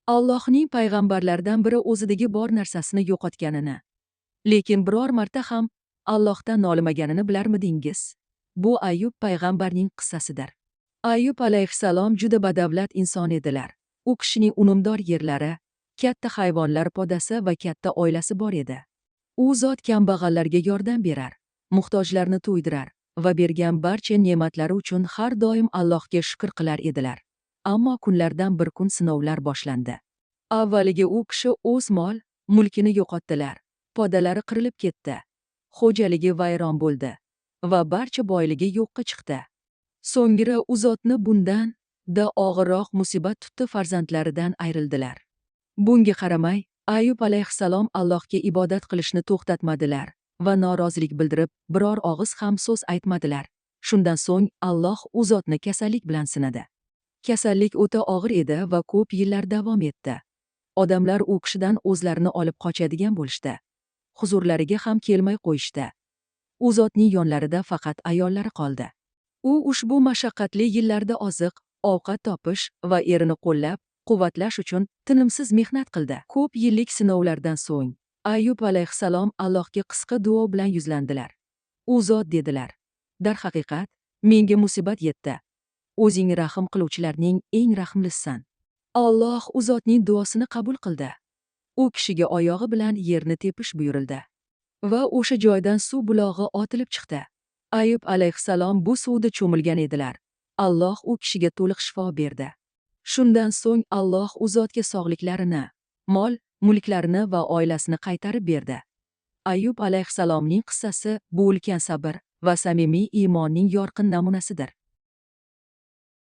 Allohning payg'ambarlaridan biri o'zidagi bor narsasini yo'qotganini, lekin biror marta ham Allohdan nolimaganini bilarmidingiz? Bu Ayyub payg'ambarning qissasidir. Ayyub alayhissalom juda badavlat inson edilar. U kishining unumdor yerlari, katta hayvonlar podasi va katta oilasi bor edi. U zot kambag'allarga yordam berar, muhtojlarni to'ydirar va bergan barcha ne'matlari uchun har doim Allohga shukr qilar edilar. Ammo kunlardan bir kun sinovlar boshlandi. Avvaliga u kishi o'z mol, mulkini yo'qotdilar. Podalari qirilib ketdi. Xo'jaligi vayron bo'ldi va barcha boyligi yo'qqa chiqdi. So'ngra u zotni bundan da og'irroq musibat tutdi, farzandlaridan ayrildilar. Bunga qaramay, Ayyub alayhissalom Allohga ibodat qilishni to'xtatmadilar va norozilik bildirib, biror og'iz ham so'z aytmadilar. Shundan so'ng Alloh u zotni kasallik bilan sinadi. Kasallik o'ta og'ir edi va ko'p yillar davom etdi. Odamlar u kishidan o'zlarini olib qochadigan bo'lishdi. Huzurlariga ham kelmay qo'yishdi. U zotning yonlarida faqat ayollari qoldi. U ushbu mashaqqatli yillarda oziq, ovqat topish va erini qo'llab, quvvatlash uchun tinimsiz mehnat qildi. Ko'p yillik sinovlardan so'ng Ayyub alayhissalom Allohga qisqa duo bilan yuzlandilar. U zot dedilar: "Darhaqiqat, menga musibat yetdi. O'zing rahm qiluvchilarning eng rahmlisisan." Alloh u zotning duosini qabul qildi. U kishiga oyog'i bilan yerni tepish buyurildi va o'sha joydan suv bulog'i otilib chiqdi. Ayyub alayhissalom bu suvda cho'milgan edilar. Alloh u kishiga to'liq shifo berdi. Shundan so'ng Alloh u zotga sog'liklarini, mol, mulklarini va oilasini qaytarib berdi. Ayyub alayhissalomning qissasi bu ulkan sabr va samimiy iymonning yorqin namunasidir.